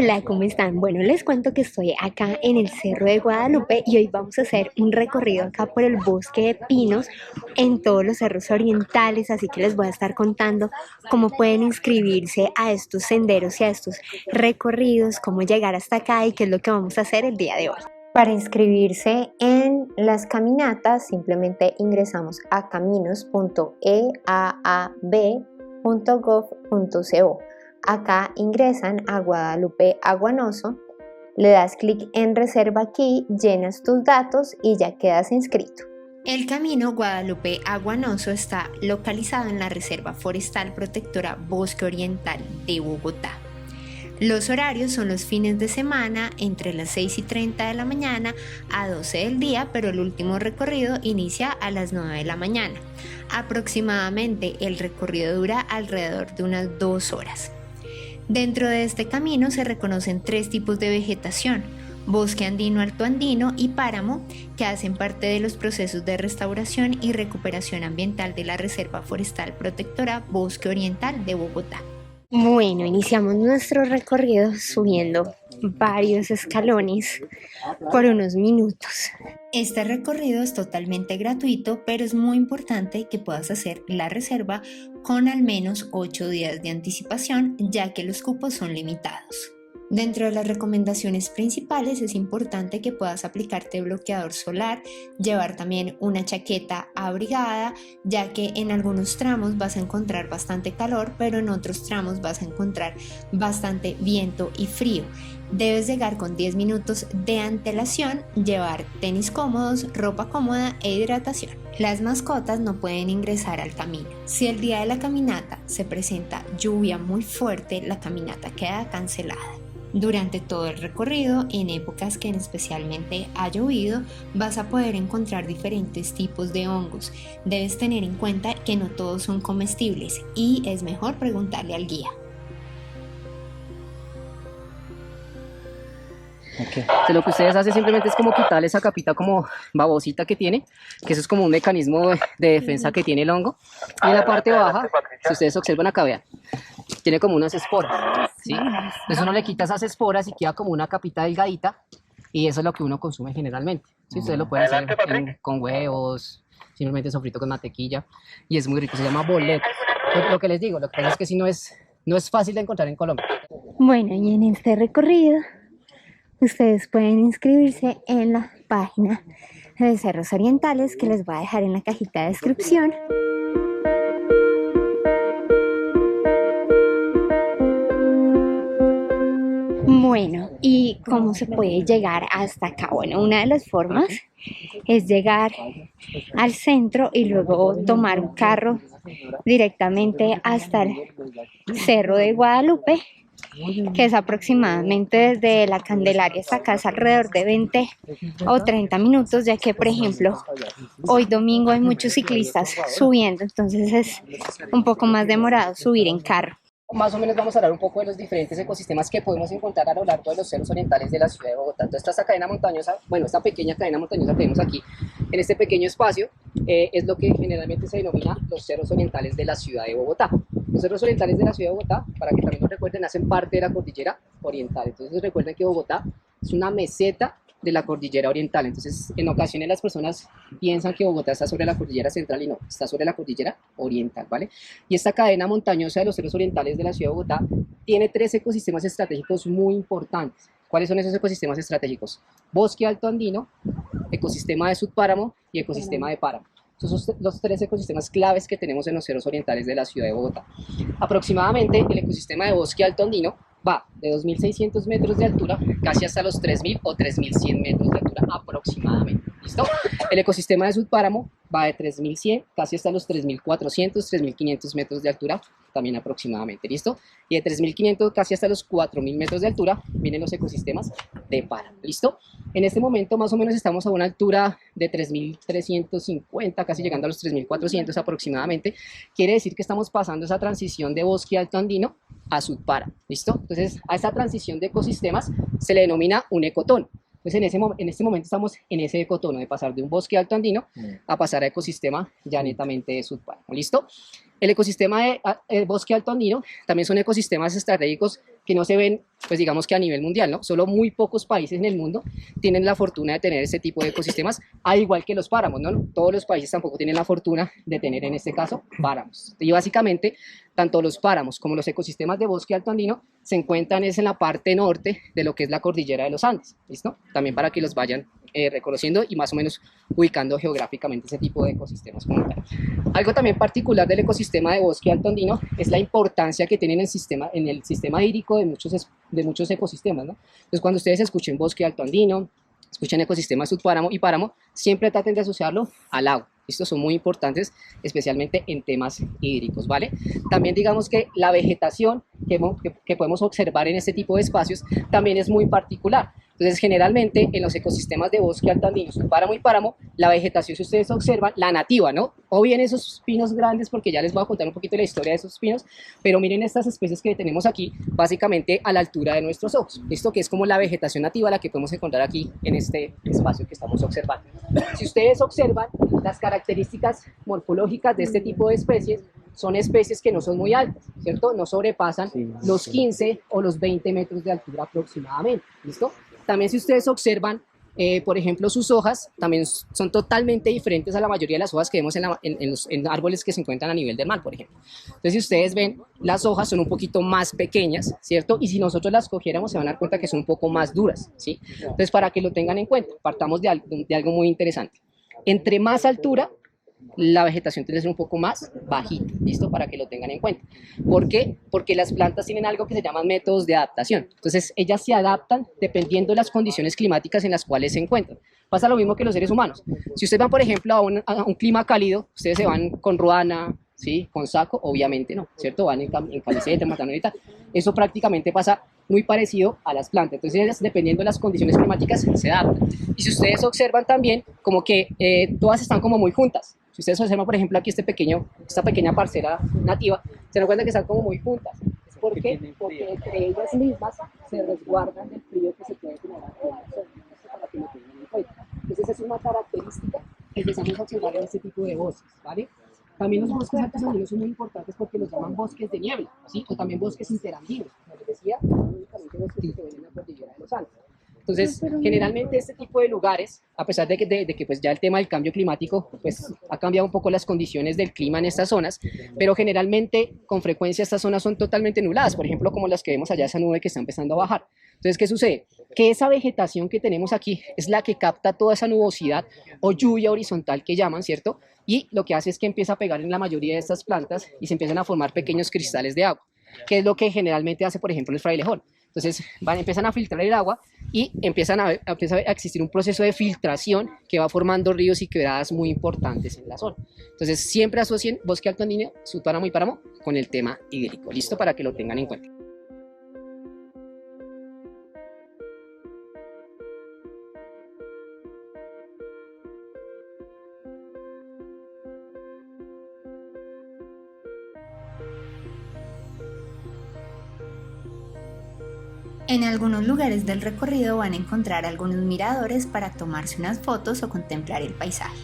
Hola, ¿cómo están? Bueno, les cuento que estoy acá en el Cerro de Guadalupe y hoy vamos a hacer un recorrido acá por el bosque de pinos en todos los cerros orientales, así que les voy a estar contando cómo pueden inscribirse a estos senderos y a estos recorridos, cómo llegar hasta acá y qué es lo que vamos a hacer el día de hoy. Para inscribirse en las caminatas simplemente ingresamos a caminos.eaab.gov.co. Acá ingresan a Guadalupe Aguanoso, le das clic en reserva aquí, llenas tus datos y ya quedas inscrito. El camino Guadalupe Aguanoso está localizado en la Reserva Forestal Protectora Bosque Oriental de Bogotá. Los horarios son los fines de semana entre las 6:30 de la mañana a 12 del día, pero el último recorrido inicia a las 9 de la mañana. Aproximadamente el recorrido dura alrededor de unas 2 horas. Dentro de este camino se reconocen 3 tipos de vegetación: bosque andino, alto andino y páramo, que hacen parte de los procesos de restauración y recuperación ambiental de la Reserva Forestal Protectora Bosque Oriental de Bogotá. Bueno, iniciamos nuestro recorrido subiendo varios escalones por unos minutos. Este recorrido es totalmente gratuito, pero es muy importante que puedas hacer la reserva con al menos 8 días de anticipación, ya que los cupos son limitados. Dentro de las recomendaciones principales es importante que puedas aplicarte bloqueador solar, llevar también una chaqueta abrigada, ya que en algunos tramos vas a encontrar bastante calor, pero en otros tramos vas a encontrar bastante viento y frío. Debes llegar con 10 minutos de antelación, llevar tenis cómodos, ropa cómoda e hidratación. Las mascotas no pueden ingresar al camino. Si el día de la caminata se presenta lluvia muy fuerte, la caminata queda cancelada. Durante todo el recorrido, en épocas que especialmente ha llovido, vas a poder encontrar diferentes tipos de hongos. Debes tener en cuenta que no todos son comestibles y es mejor preguntarle al guía. Okay. Entonces lo que ustedes hacen simplemente es como quitarle esa capita como babosita que tiene, que eso es como un mecanismo de defensa que tiene el hongo. Y en la parte baja, si ustedes observan acá, vean, tiene como unas esporas, ¿sí? Entonces uno le quita esas esporas y queda como una capita delgadita, y eso es lo que uno consume generalmente. ¿Sí? Ustedes lo pueden hacer con huevos, simplemente sofrito con mantequilla, y es muy rico, se llama boleto. Lo que les digo, lo que pasa es que sí no es fácil de encontrar en Colombia. Bueno, y en este recorrido ustedes pueden inscribirse en la página de Cerros Orientales, que les voy a dejar en la cajita de descripción. Bueno, ¿y cómo se puede llegar hasta acá? Bueno, una de las formas es llegar al centro y luego tomar un carro directamente hasta el Cerro de Guadalupe, que es aproximadamente desde la Candelaria hasta acá, es alrededor de 20 o 30 minutos, ya que, por ejemplo, hoy domingo hay muchos ciclistas subiendo, entonces es un poco más demorado subir en carro. Más o menos vamos a hablar un poco de los diferentes ecosistemas que podemos encontrar a lo largo de los cerros orientales de la ciudad de Bogotá. Entonces esta cadena montañosa, bueno, esta pequeña cadena montañosa que vemos aquí, en este pequeño espacio, es lo que generalmente se denomina los cerros orientales de la ciudad de Bogotá. Los cerros orientales de la ciudad de Bogotá, para que también lo recuerden, hacen parte de la cordillera oriental. Entonces recuerden que Bogotá es una meseta de la cordillera oriental. Entonces en ocasiones las personas piensan que Bogotá está sobre la cordillera central y no, está sobre la cordillera oriental, ¿vale? Y esta cadena montañosa de los cerros orientales de la ciudad de Bogotá tiene 3 ecosistemas estratégicos muy importantes. ¿Cuáles son esos ecosistemas estratégicos? Bosque alto andino, ecosistema de subpáramo y ecosistema de páramo. Esos son los 3 ecosistemas claves que tenemos en los cerros orientales de la ciudad de Bogotá. Aproximadamente el ecosistema de bosque alto andino va de 2.600 metros de altura casi hasta los 3.000 o 3.100 metros de altura aproximadamente. ¿Listo? El ecosistema de subpáramo va de 3.100 casi hasta los 3.400, 3.500 metros de altura también aproximadamente. ¿Listo? Y de 3.500 casi hasta los 4.000 metros de altura vienen los ecosistemas de páramo. ¿Listo? En este momento más o menos estamos a una altura de 3.350, casi llegando a los 3.400 aproximadamente. Quiere decir que estamos pasando esa transición de bosque alto andino a subpáramo. ¿Listo? Entonces a esta transición de ecosistemas se le denomina un ecotón. Entonces en este momento estamos en ese ecotono de pasar de un bosque alto andino a pasar a ecosistema ya netamente de subpáramo. ¿Listo? El ecosistema de bosque alto andino también son ecosistemas estratégicos que no se ven, pues digamos que a nivel mundial, ¿no? Solo muy pocos países en el mundo tienen la fortuna de tener este tipo de ecosistemas, al igual que los páramos, ¿no? Todos los países tampoco tienen la fortuna de tener en este caso páramos. Y básicamente, tanto los páramos como los ecosistemas de bosque alto andino se encuentran en la parte norte de lo que es la cordillera de los Andes, ¿listo? También para que los vayan reconociendo y más o menos ubicando geográficamente ese tipo de ecosistemas como tal. Algo también particular del ecosistema de bosque alto andino es la importancia que tiene en el sistema hídrico de muchos ecosistemas, ¿no? Entonces, cuando ustedes escuchen bosque alto andino, escuchen ecosistemas subpáramo y páramo, siempre traten de asociarlo al agua. Estos son muy importantes, especialmente en temas hídricos, ¿vale? También digamos que la vegetación que podemos observar en este tipo de espacios también es muy particular. Entonces, generalmente en los ecosistemas de bosque alto andino, subpáramo y páramo, la vegetación, si ustedes observan, la nativa, ¿no? O bien esos pinos grandes, porque ya les voy a contar un poquito la historia de esos pinos, pero miren estas especies que tenemos aquí, básicamente a la altura de nuestros ojos. Esto que es como la vegetación nativa, la que podemos encontrar aquí en este espacio que estamos observando. Si ustedes observan las características morfológicas de este tipo de especies, son especies que no son muy altas, ¿cierto? No sobrepasan los 15 o los 20 metros de altura aproximadamente, ¿listo? También si ustedes observan, por ejemplo, sus hojas también son totalmente diferentes a la mayoría de las hojas que vemos en árboles que se encuentran a nivel del mar, por ejemplo. Entonces, si ustedes ven, las hojas son un poquito más pequeñas, ¿cierto? Y si nosotros las cogiéramos, se van a dar cuenta que son un poco más duras, ¿sí? Entonces, para que lo tengan en cuenta, partamos de algo muy interesante. Entre más altura, la vegetación tiene que ser un poco más bajita, ¿listo? Para que lo tengan en cuenta. ¿Por qué? Porque las plantas tienen algo que se llaman métodos de adaptación. Entonces, ellas se adaptan dependiendo de las condiciones climáticas en las cuales se encuentran. Pasa lo mismo que los seres humanos. Si ustedes van, por ejemplo, a un clima cálido, ustedes se van con ruana, ¿sí? Con saco, obviamente no, ¿cierto? Van en camiseta, pantaloneta. Eso prácticamente pasa muy parecido a las plantas. Entonces, ellas, dependiendo de las condiciones climáticas, se adaptan. Y si ustedes observan también, como que todas están como muy juntas. Si ustedes observan, por ejemplo, aquí esta pequeña parcela nativa, se dan cuenta que están como muy juntas. ¿Por qué? Porque entre ellas mismas se resguardan del frío que se puede generar con la zona. Para que lo tengan en cuenta. Entonces, es una característica que empezamos a observar en este tipo de bosques, ¿vale? También los bosques altos andinos son muy importantes porque los llaman bosques de niebla, ¿sí? O también bosques interandinos. Como les decía, no únicamente bosques que ven en la cordillera de los Andes. Entonces, generalmente este tipo de lugares, a pesar de que pues ya el tema del cambio climático pues, ha cambiado un poco las condiciones del clima en estas zonas, pero generalmente, con frecuencia, estas zonas son totalmente nubladas, por ejemplo, como las que vemos allá, esa nube que está empezando a bajar. Entonces, ¿qué sucede? Que esa vegetación que tenemos aquí es la que capta toda esa nubosidad o lluvia horizontal que llaman, ¿cierto? Y lo que hace es que empieza a pegar en la mayoría de estas plantas y se empiezan a formar pequeños cristales de agua, que es lo que generalmente hace, por ejemplo, el frailejón. Entonces empiezan a filtrar el agua y empieza a existir un proceso de filtración que va formando ríos y quebradas muy importantes en la zona. Entonces siempre asocien bosque alto andino, subpáramo y páramo con el tema hídrico. Listo, para que lo tengan en cuenta. En algunos lugares del recorrido van a encontrar algunos miradores para tomarse unas fotos o contemplar el paisaje.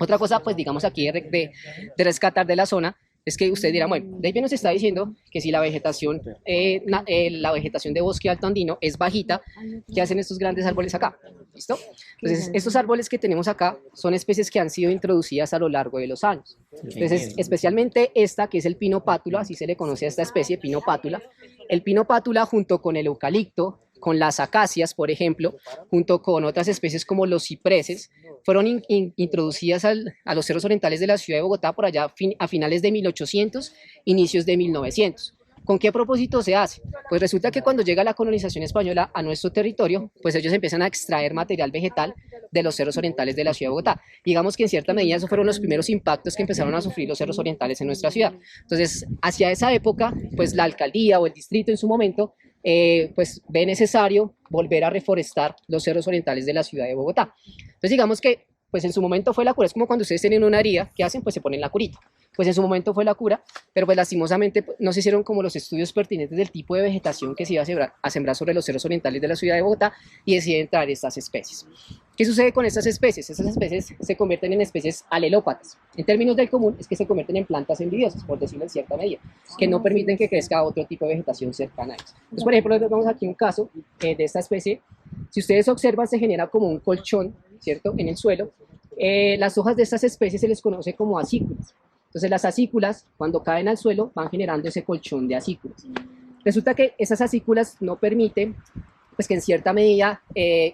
Otra cosa, pues digamos aquí de rescatar de la zona, es que ustedes dirán, bueno, David nos está diciendo que si la vegetación de bosque alto andino es bajita, ¿qué hacen estos grandes árboles acá? ¿Listo? Entonces, estos árboles que tenemos acá son especies que han sido introducidas a lo largo de los años. Entonces, especialmente esta, que es el pino pátula, así se le conoce a esta especie, pino pátula. El pino pátula junto con el eucalipto, con las acacias, por ejemplo, junto con otras especies como los cipreses, fueron introducidas a los cerros orientales de la ciudad de Bogotá por allá a finales de 1800, inicios de 1900. ¿Con qué propósito se hace? Pues resulta que cuando llega la colonización española a nuestro territorio, pues ellos empiezan a extraer material vegetal de los cerros orientales de la ciudad de Bogotá. Digamos que en cierta medida esos fueron los primeros impactos que empezaron a sufrir los cerros orientales en nuestra ciudad. Entonces, hacia esa época, pues la alcaldía o el distrito en su momento, pues ve necesario volver a reforestar los cerros orientales de la ciudad de Bogotá. Entonces, digamos que pues en su momento fue la cura. Es como cuando ustedes tienen una herida, ¿qué hacen? Pues se ponen la curita. Pues en su momento fue la cura, pero pues lastimosamente no se hicieron como los estudios pertinentes del tipo de vegetación que se iba a sembrar sobre los cerros orientales de la ciudad de Bogotá, y deciden traer estas especies. ¿Qué sucede con estas especies? Estas especies se convierten en especies alelópatas. En términos del común, es que se convierten en plantas envidiosas, por decirlo en cierta medida, que no permiten que crezca otro tipo de vegetación cercana a ellas. Entonces, por ejemplo, vemos aquí un caso de esta especie. Si ustedes observan, se genera como un colchón, ¿cierto?, en el suelo. Las hojas de estas especies se les conoce como acículas. Entonces las acículas, cuando caen al suelo, van generando ese colchón de acículas. Resulta que esas acículas no permiten pues, que en cierta medida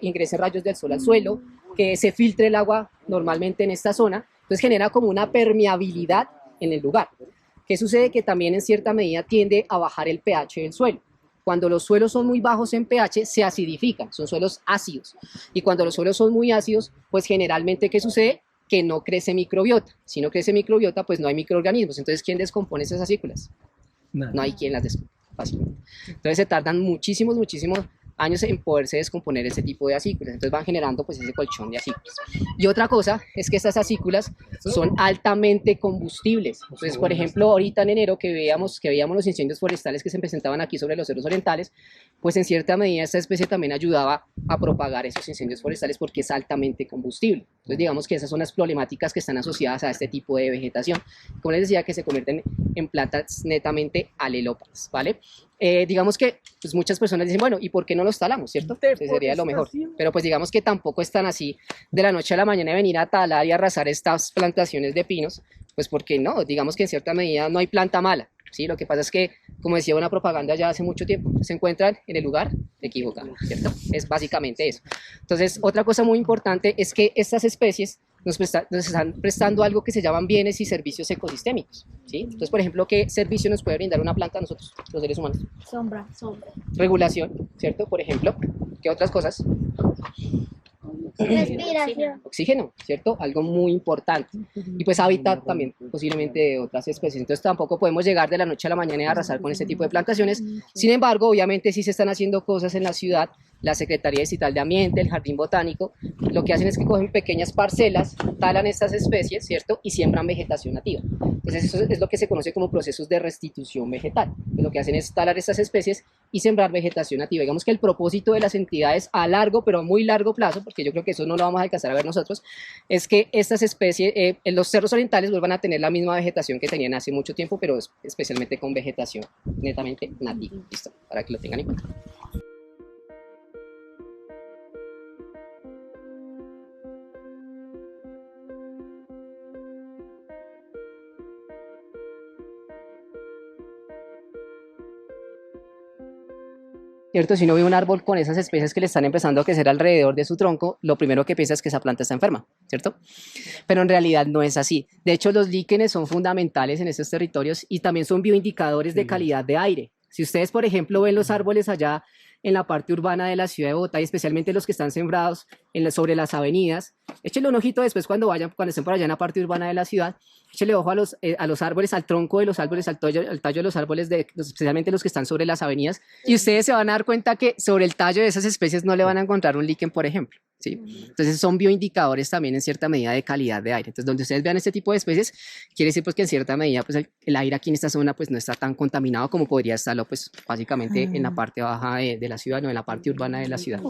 ingresen rayos del sol al suelo, que se filtre el agua normalmente en esta zona, entonces genera como una permeabilidad en el lugar. ¿Qué sucede? Que también en cierta medida tiende a bajar el pH del suelo. Cuando los suelos son muy bajos en pH, se acidifican, son suelos ácidos. Y cuando los suelos son muy ácidos, pues generalmente, ¿qué sucede? Que no crece microbiota. Si no crece microbiota, pues no hay microorganismos. Entonces, ¿quién descompone esas acículas? No hay quien las descomponga fácilmente. Entonces, se tardan muchísimos años en poderse descomponer ese tipo de acículas. Entonces, van generando pues ese colchón de acículas. Y otra cosa es que estas acículas son altamente combustibles. Entonces, por ejemplo, ahorita en enero que veíamos los incendios forestales que se presentaban aquí sobre los cerros orientales, pues en cierta medida esta especie también ayudaba a propagar esos incendios forestales porque es altamente combustible. Entonces digamos que esas son las problemáticas que están asociadas a este tipo de vegetación. Como les decía, que se convierten en plantas netamente alelópatas, ¿vale? Digamos que pues muchas personas dicen, bueno, ¿y por qué no los talamos, cierto? Pues sería lo mejor. Pero pues digamos que tampoco es tan así de la noche a la mañana de venir a talar y arrasar estas plantaciones de pinos, pues porque no, digamos que en cierta medida no hay planta mala. Sí, lo que pasa es que, como decía una propaganda ya hace mucho tiempo, se encuentran en el lugar equivocado, ¿cierto? Es básicamente eso. Entonces, otra cosa muy importante es que estas especies nos están prestando algo que se llaman bienes y servicios ecosistémicos, ¿sí? Entonces, por ejemplo, ¿qué servicio nos puede brindar una planta a nosotros, los seres humanos? Sombra. Regulación, ¿cierto? Por ejemplo, ¿qué otras cosas? Respiración. Oxígeno, ¿cierto? Algo muy importante. Y pues hábitat también, posiblemente de otras especies. Entonces tampoco podemos llegar de la noche a la mañana y arrasar con este tipo de plantaciones. Sin embargo, obviamente sí se están haciendo cosas en la ciudad. La Secretaría Distrital de Ambiente, el Jardín Botánico, lo que hacen es que cogen pequeñas parcelas, talan estas especies, ¿cierto? Y siembran vegetación nativa. Entonces eso es lo que se conoce como procesos de restitución vegetal. Pues lo que hacen es talar estas especies y sembrar vegetación nativa. Digamos que el propósito de las entidades a largo, pero a muy largo plazo, porque yo creo que eso no lo vamos a alcanzar a ver nosotros, es que estas especies, en los cerros orientales vuelvan a tener la misma vegetación que tenían hace mucho tiempo, pero especialmente con vegetación netamente nativa. Listo, para que lo tengan en cuenta. ¿Cierto? Si uno ve un árbol con esas especies que le están empezando a crecer alrededor de su tronco, lo primero que piensa es que esa planta está enferma, ¿cierto? Pero en realidad no es así. De hecho, los líquenes son fundamentales en estos territorios y también son bioindicadores de calidad de aire. Si ustedes, por ejemplo, ven los árboles allá en la parte urbana de la ciudad de Bogotá, y especialmente los que están sembrados sobre las avenidas, échenle un ojito después cuando estén por allá en la parte urbana de la ciudad, échenle ojo a los árboles, al tronco de los árboles, al tallo de los árboles, especialmente los que están sobre las avenidas, y ustedes se van a dar cuenta que sobre el tallo de esas especies no le van a encontrar un líquen, por ejemplo, ¿sí? Entonces son bioindicadores también en cierta medida de calidad de aire. Entonces donde ustedes vean este tipo de especies, quiere decir pues que en cierta medida pues el aire aquí en esta zona pues no está tan contaminado como podría estarlo pues básicamente en la parte baja de la ciudad, no en la parte urbana de la ciudad.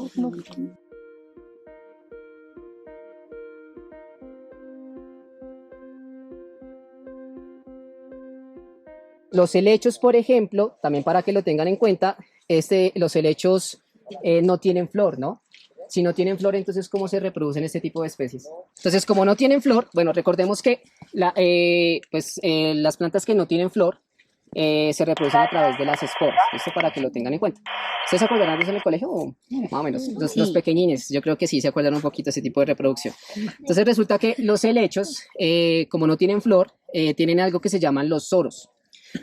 Los helechos, por ejemplo, también para que lo tengan en cuenta, los helechos no tienen flor, ¿no? Si no tienen flor, entonces, ¿cómo se reproducen este tipo de especies? Entonces, como no tienen flor, bueno, recordemos que las plantas que no tienen flor se reproducen a través de las esporas. Esto para que lo tengan en cuenta. ¿Ustedes se acordarán de eso en el colegio? O más o menos. Los pequeñines, yo creo que sí se acuerdan un poquito de ese tipo de reproducción. Entonces, resulta que los helechos, como no tienen flor, tienen algo que se llaman los soros.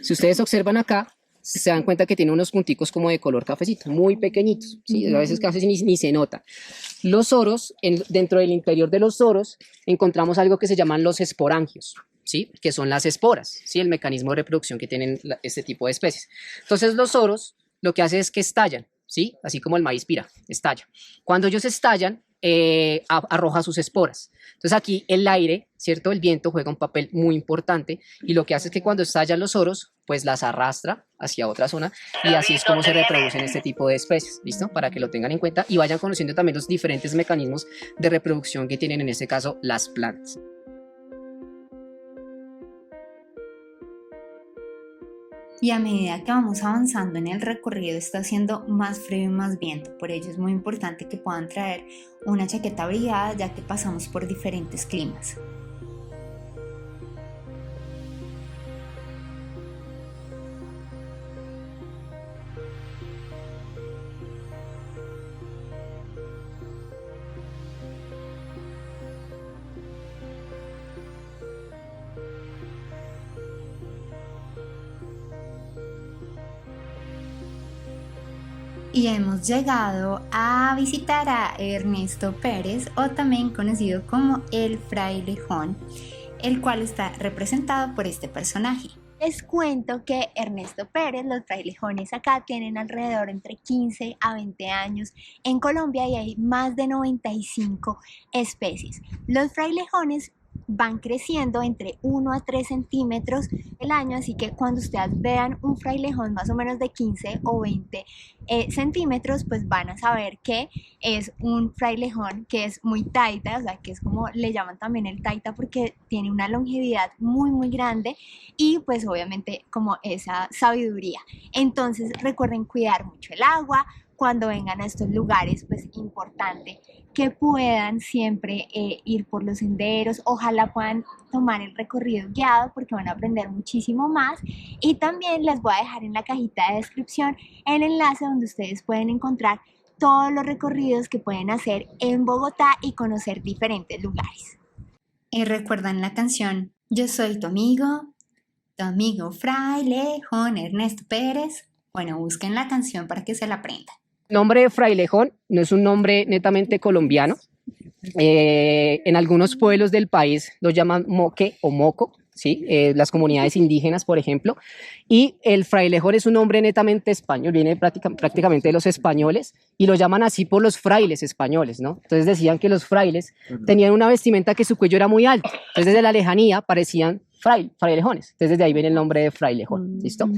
Si ustedes observan acá, se dan cuenta que tiene unos punticos como de color cafecito, muy pequeñitos, ¿sí? A veces casi ni se nota. Los soros, dentro del interior de los soros, encontramos algo que se llaman los esporangios, ¿sí? Que son las esporas, ¿sí? El mecanismo de reproducción que tienen este tipo de especies. Entonces los soros lo que hacen es que estallan, ¿sí? Así como el maíz pira, estalla. Cuando ellos estallan, arroja sus esporas. Entonces aquí el aire, ¿cierto? El viento juega un papel muy importante y lo que hace es que cuando estallan los oros, pues las arrastra hacia otra zona y así es como se reproducen este tipo de especies, ¿listo? Para que lo tengan en cuenta y vayan conociendo también los diferentes mecanismos de reproducción que tienen en este caso las plantas. Y a medida que vamos avanzando en el recorrido está haciendo más frío y más viento, por ello es muy importante que puedan traer una chaqueta abrigada ya que pasamos por diferentes climas. Y hemos llegado a visitar a Ernesto Pérez, o también conocido como el frailejón, el cual está representado por este personaje. Les cuento que Ernesto Pérez, los frailejones acá tienen alrededor entre 15 a 20 años en Colombia y hay más de 95 especies. Los frailejones van creciendo entre 1 a 3 centímetros el año, así que cuando ustedes vean un frailejón más o menos de 15 o 20 centímetros, pues van a saber que es un frailejón que es muy taita, o sea que es como le llaman también el taita porque tiene una longevidad muy grande y pues obviamente como esa sabiduría. Entonces recuerden cuidar mucho el agua. Cuando vengan a estos lugares, pues importante que puedan siempre ir por los senderos, ojalá puedan tomar el recorrido guiado porque van a aprender muchísimo más y también les voy a dejar en la cajita de descripción el enlace donde ustedes pueden encontrar todos los recorridos que pueden hacer en Bogotá y conocer diferentes lugares. Y recuerdan la canción Yo soy tu amigo frailejón Ernesto Pérez. Bueno, busquen la canción para que se la aprendan. El nombre de frailejón no es un nombre netamente colombiano. En algunos pueblos del país lo llaman moque o moco, ¿sí? Las comunidades indígenas, por ejemplo. Y el frailejón es un nombre netamente español, viene prácticamente de los españoles y lo llaman así por los frailes españoles, ¿no? Entonces decían que los frailes tenían una vestimenta que su cuello era muy alto. Entonces desde la lejanía parecían frailejones. Entonces desde ahí viene el nombre de frailejón, ¿listo?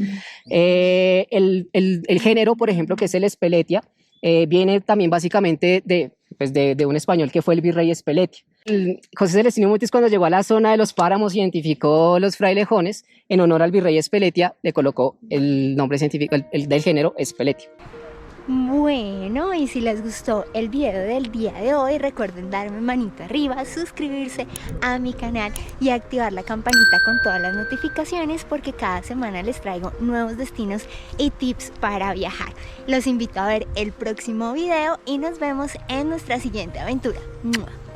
El género, por ejemplo, que es el Espeletia, viene también básicamente de un español que fue el virrey Espeletia. José Celestino Mutis, cuando llegó a la zona de los páramos, identificó los frailejones, en honor al virrey Espeletia, le colocó el nombre científico del género Espeletia. Bueno, y si les gustó el video del día de hoy, recuerden darme manito arriba, suscribirse a mi canal y activar la campanita con todas las notificaciones porque cada semana les traigo nuevos destinos y tips para viajar. Los invito a ver el próximo video y nos vemos en nuestra siguiente aventura. ¡Mua!